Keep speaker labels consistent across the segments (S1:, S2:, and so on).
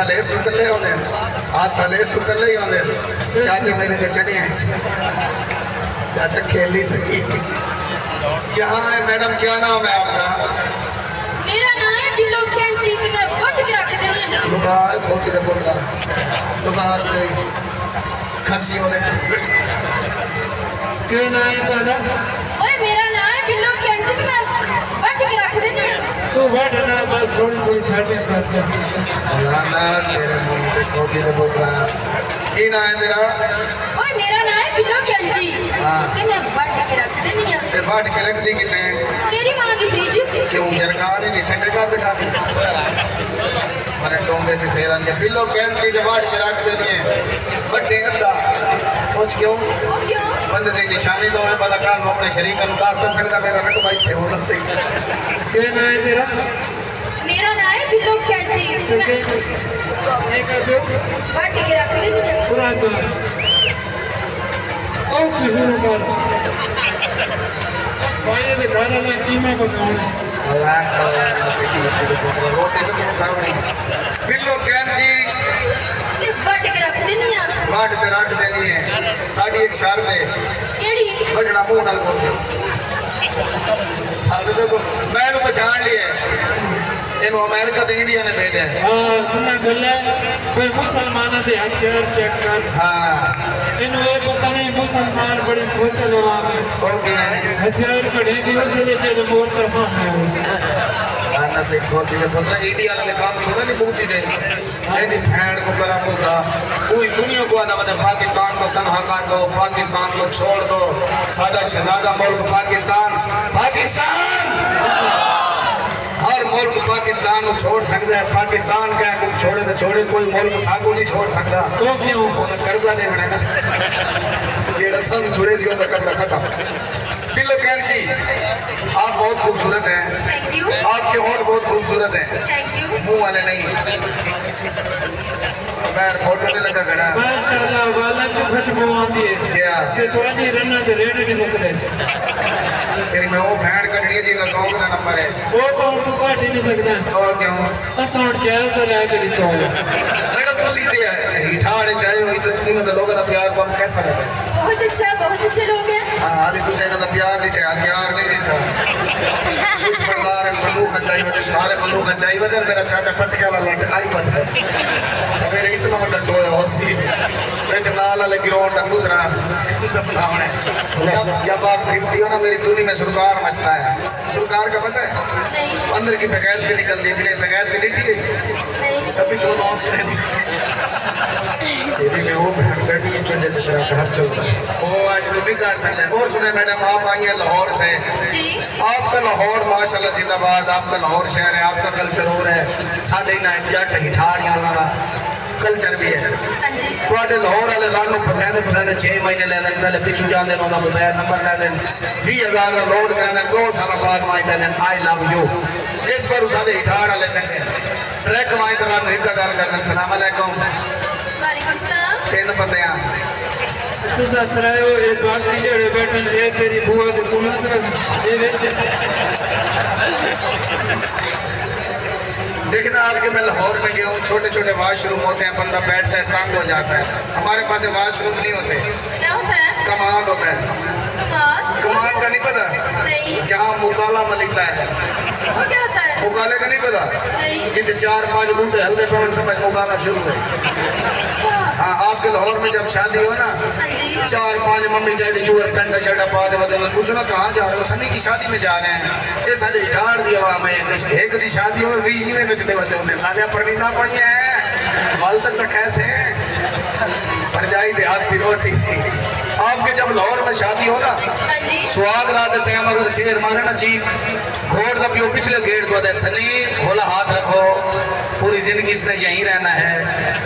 S1: less तो कल्ले होने हाथ लेस तो कल्ले ही होने चाचा मैंने जो चढ़े हैं चाचा खेली सकी यहाँ है मैडम क्या नाम है आपका
S2: मेरा नाम है बिल्लो कैंची मैं फट के रख देनी है
S1: दुकान खोल के बोल रहा दुकान से खसी होने
S3: क्यों ना है तो
S2: ओए मेरा नाम है बिल्लो कैंची मैं फट के रख देनी है
S3: तू बैठ ना बस थोड़ी थोड़ी छाती कर जा
S1: ना तेरे मुंह पे खोती ने बोल रहा की ना है तेरा
S2: ओए मेरा नाम है बिल्लो कैंची ते मैं फट के रख देनी है
S1: ते बाट के रख दी कितने
S2: तेरी मां की फ्रिज च
S1: क्यों सरकार ने ठंडे कर दिखा दी मारे टोंगे की सेरन के बिल्लो कैंची के बाट के रख देनी है बड़े गंदा कुछ क्यों
S2: ओ क्यों
S1: बंदे की निशानी तो है भला काल अपने शरीर का उदास कर सकता मेरा रख भाई थे हो जाते
S3: क्यों ना है तेरा
S2: मेरा नाम है बिल्लो कैंची ते मैं
S3: एक दो
S2: फट के रख देनी है
S3: पूरा तो ओ किसी ने कर भाई ये घर वाला कीमा बनाना
S1: रोटी तो तुम खाओ नहीं बिल्लो कैंची
S2: ते फट के रख देनी है
S1: बाट ते रख देनी है साड़ी एक शर्त है
S2: केड़ी
S1: बड़ना मुंह नाल बोल सारे तो मैं पहचान लिया इन अमेरिका ते इंडिया ने भेजा है
S3: हां तुमने गल्ला कोई मुसलमान दे हथियार चेक कर
S1: हां
S3: इन ये पता नहीं मुसलमान बड़ी खोचा जवाब है
S1: ओके
S3: हथियार कड़े दिवस से लेके मोर्चा सामने
S1: आना ते खोती ने पुत्र इंडिया ने काम सुना नहीं बूती दे एदी भैंड को करा बोलता पूरी दुनिया को आना मतलब पाकिस्तान को तनहा कर दो पाकिस्तान को छोड़ दो सादा शहजादा मुल्क पाकिस्तान पाकिस्तान हर मुल्क पाकिस्तान को छोड़ सकता है पाकिस्तान का छोड़े तो छोड़े कोई मुल्क सागू नहीं छोड़ सकता
S3: तो क्यों
S1: वो कर्जा देना है ना जेड़ा सानू जुड़े सी ओदा कर्जा खत्म बिल्लो कैंची आप बहुत खूबसूरत हैं
S2: थैंक यू
S1: आपके होंठ बहुत खूबसूरत हैं
S2: थैंक यू
S1: मुंह वाले नहीं मैं फोटो नहीं लगा खड़ा
S3: माशाल्लाह वाला की खुशबू आती है
S1: क्या
S3: कि तुम्हारी रन्ना दे रेड नहीं मुकदे
S1: तेरी मैं वो भैंड कटनी है जिसका सॉन्ग का नंबर है
S3: वो कौन तू काट ही नहीं सकता
S1: और क्यों
S3: असाउंड क्या तो लेके नहीं तो
S1: मैडम तू सीधे हिठाड़े चाहे हो इतने तो लोगों का प्यार को हम कैसा लगे
S2: बहुत अच्छे लोग हैं
S1: हाँ आदि तुझे का प्यार नहीं थे हथियार नहीं था इस प्रकार बंदूक खचाई बदल सारे बंदूक खचाई बदल मेरा चाचा पटके वाला लटकाई बदल सवेरे इतना बड़ा टोया होसी बेच नाल वाले ग्राउंड का दूसरा दफनावने जब आप खरीदती हो ना मेरी दुनिया में सुरकार मचता है सुरकार का पता है
S2: नहीं
S1: अंदर की बगैर के निकल दी मेरे बगैर के लिटी गई
S2: नहीं
S1: कभी जो लॉन्च कर दी तेरी में वो बैठी है जैसे तेरा घर चलता है वो आज तो नहीं कर सकते और सुने मैडम आप आई हैं लाहौर से
S2: जी
S1: आपका लाहौर माशाल्लाह जिंदाबाद आपका लाहौर शहर है आपका कल्चर और है साढ़े ना जट हिठारियां वाला कल्चर भी है
S2: हाँ जी
S1: ਤੁਹਾਡੇ ਲਾਹੌਰ ਵਾਲੇ ਰਾਨੂ ਫਸਾਦੇ 6 ਮਹੀਨੇ ਲੈ ਲੈਣ ਪਹਿਲੇ ਪਿੱਛੂ ਜਾਂਦੇ ਨੇ ਉਹਨਾਂ ਮੋਬਾਈਲ ਨੰਬਰ ਲੈ ਲੈਣ 20000 ਦਾ ਲੋਡ ਕਰਾਉਂਦੇ 2 ਸਾਲ ਬਾਅਦ ਮਾਇਦੇ ਨੇ ਆਈ ਲਵ ਯੂ ਇਸ ਪਰ ਸਾਡੇ ਹਿਠਾੜ ਵਾਲੇ ਸੰਗੇ ਟਰੈਕ ਮਾਇਦੇ ਨਾਲ ਇੱਕ ਗੱਲ ਕਰਨ ਸਲਾਮ ਅਲੈਕੁਮ
S2: वालेकुम सलाम
S1: ਤਿੰਨ ਬੰਦਿਆਂ
S3: तू सतरायो ये बाकी जेड़े बैठन ये तेरी बुआ दे कुला ये विच
S1: देखना आपके मैं लाहौर में गया हूँ छोटे छोटे वॉशरूम होते हैं बंदा बैठता है तंग हो जाता है हमारे पास वॉशरूम नहीं होते
S2: क्या होता है
S1: कमान होता है
S2: कमाल
S1: कमान का नहीं पता
S2: नहीं
S1: जहाँ मुकाला मलिकता है
S2: वो क्या होता है
S1: मुकाले का नहीं पता
S2: नहीं
S1: जितने 4-5 बूटे हल्दे पवन समझ मुकाला शुरू है
S2: अच्छा
S1: हाँ आपके लाहौर में जब शादी हो ना
S2: हाँ जी
S1: 4-5 मम्मी डैडी चूर टंडा शर्टा पा दे बदल पूछना कहाँ जा रहे हो सनी की शादी में जा रहे हैं ये साढ़े हिठाड़ दी आवाम है एक दी शादी हो भी इन्हें नचते बदे होते लालिया परनीदा पड़ी है वाल तक कैसे परजाई देहात की रोटी आपके जब लाहौर में शादी हो ना
S2: हाँ जी
S1: सुहाग रात टाइम अगर शेर मारे ना चीज घोड़ का पियो पिछले गेट को दे सनी खोला हाथ रखो पूरी जिंदगी इसने यहीं रहना है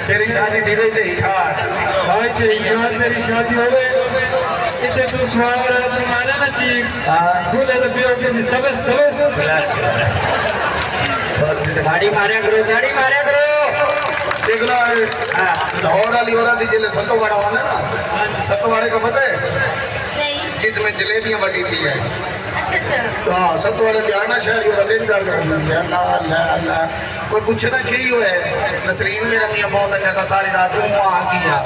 S1: तेरी शादी धीरे धीरे हिठाड़
S3: भाई तेरी यार तेरी शादी हो गई इतने तू स्वाग रात मारे ना चीख दूल्हे तो पियो किसी तबस तबस
S1: गाड़ी मारे करो देखना लाहौर वाली औरत ही जिले सत्तो बड़ा होना ना सत्तो वाले का पता है
S2: नहीं
S1: जिसमें जलेबियां बटी थी है
S2: अच्छा अच्छा
S1: तो हाँ सब तो वाले लियाना शहर और दिन कर दिया अल्लाह अल्लाह अल्लाह कोई पूछे ना की हुआ है नसरीन मेरा मियाँ बहुत अच्छा था सारी रात वो वहाँ किया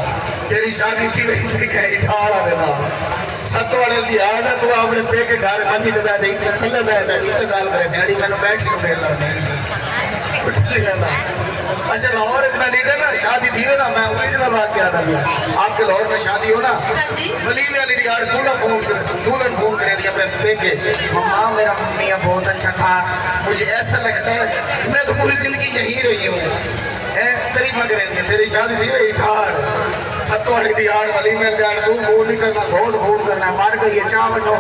S1: तेरी शादी थी रही थी कहीं ठाड़ा देना सत वाले लिया तो अपने पे के घर मंजी तो बैठ कल बैठ तो गल करे सियाड़ी मैंने बैठी नु मेल लगना अच्छा लाहौर इतना नहीं है ना शादी थी ना मैं ओरिजिनल बात क्या था आपके लाहौर में शादी हो ना
S2: हाँ जी
S1: वलीमे वाली यार दुल्हन फोन करे थी अपने पेके मम्मा मेरा मियाँ बहुत अच्छा था मुझे ऐसा लगता है मैं तो पूरी जिंदगी यहीं रही हूँ करीब करे थे तेरी शादी थी वही ठाड़ सत वाली यार वलीमे यार तू फोन नहीं करना घोट फोन करना मार गई है चाह बनो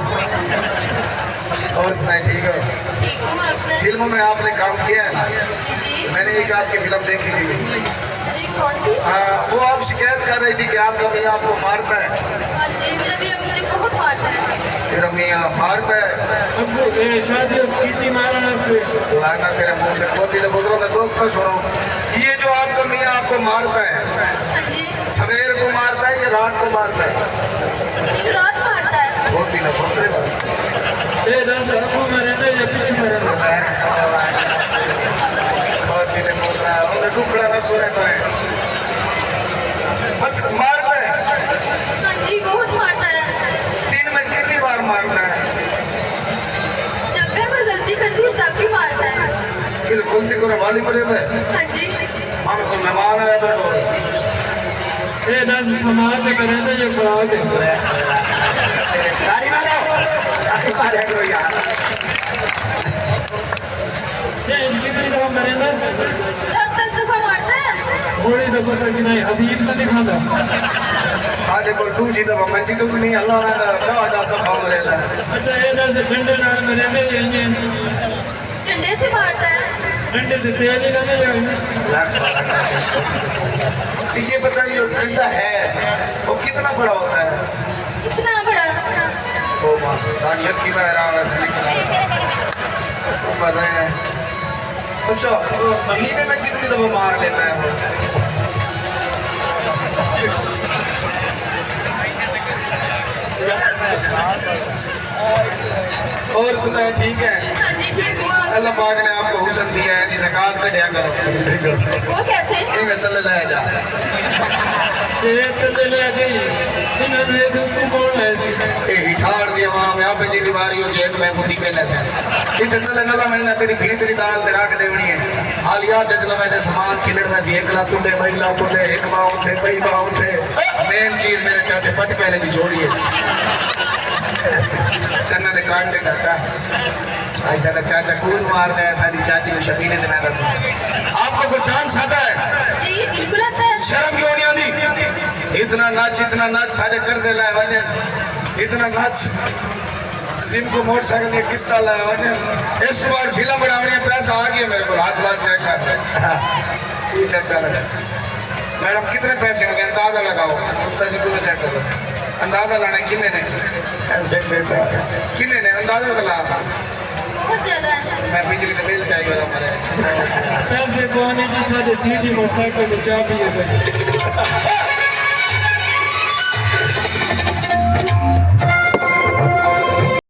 S1: और सुनाए ठीक है
S2: ठीक हूँ आपने
S1: फिल्मों में आपने काम किया है
S2: जी जी
S1: मैंने एक आपकी फिल्म देखी थी
S2: जी कौन सी
S1: वो आप शिकायत कर रही थी कि आपका मियाँ आपको मारता है
S2: हाँ जी मेरा भी अब मुझे बहुत मारता है
S1: तेरा मियाँ मारता है
S3: अबू ये शादी उसकी थी मारन वास्ते
S1: लाना तेरे मुंह में खोती ने बोतलों में दोस्त ना सुनो ये जो आपका मियाँ आपको मारता है
S2: हाँ जी
S1: सवेर को मारता है या रात को मारता है
S2: दिन रात मारता है
S1: खोती ने बोतले
S3: ये दस अबू मरेंदे या पीछे मरेंदे
S1: खोती ने बोल रहा है उन्हें टुकड़ा ना सुने तो बस मारता है
S2: हाँ जी बहुत मारता है
S1: दिन में कितनी बार मारता है
S2: जब मैं कोई गलती करती हूँ तब भी मारता है
S1: फिर गलती को वाली पड़े थे
S2: हाँ जी
S1: हम तो मेहमान आया था
S3: ये दस समाज में करेंदे जो खराब है
S1: गाड़ी मारे करो यार
S3: ये कितनी दफा मरेंदे
S2: 10 दफा मारता है
S3: बड़ी दफा तक नहीं हबीब तो दिखांदा
S1: साढ़े को दूजी दफा मंजी तो नहीं अल्लाह ना डा दफा मरेला
S3: अच्छा ये दस ठंडे नाल मरेंदे ये
S2: डंडे से मारता है
S3: ठंडे से तेल ही लगे जाए
S1: ये बताइए जो डंडा है वो कितना बड़ा होता है
S2: इतना बड़ा
S1: ओ मां कान यकी में रहा है ऊपर रहे हैं अच्छा महीने में कितनी दफा मार लेता है और सुना ठीक है
S2: हाँ जी ठीक हूँ
S1: अल्लाह पाक ने आपको हुस्न दिया है कि ज़कात का दिया करो
S2: वो कैसे
S1: इन्हें तले ले जा
S3: ये तले ले गई इन्हें दे दूं तू कौन है सी
S1: ए हिठाड़ दी आवाम यहाँ पे जी बीमारियों से एक मैं बुद्धि के लैसे इतने तले नला महीना तेरी भीतरी दाल ते रख देवनी है हालिया जजला वैसे सामान खिलड़ में सी एक लाख तुंडे भाई लाख तुंडे एक बाव थे कई बाव थे मेन चीज मेरे चाचे पट पहले की जोड़ी है कन्ना दे काट दे चाचा ऐसा का चाचा कूद मार दे सारी चाची को शबीने देना करता आपको कोई डांस आता है
S2: जी बिल्कुल आता है
S1: शर्म क्यों नहीं आती इतना नाच सारे कर्जे लाए वजन इतना नाच जिनको मोटरसाइकिल की किस्त लाए वजन इस बार फिल्म बनाने का पैसा आ गया मेरे को हाथ चेक कर तू चेक कर मैडम कितने पैसे होंगे अंदाजा लगाओ उस्ताद जी को चेक करो अंदाजा लाना किन्ने ने किन्ने ने अंदाजा तो ला
S2: बहुत ज्यादा है
S1: मैं बिजली का बिल चाहिए हमारे
S3: पैसे पाने की साथ सीटी मोटरसाइकिल को चाबी है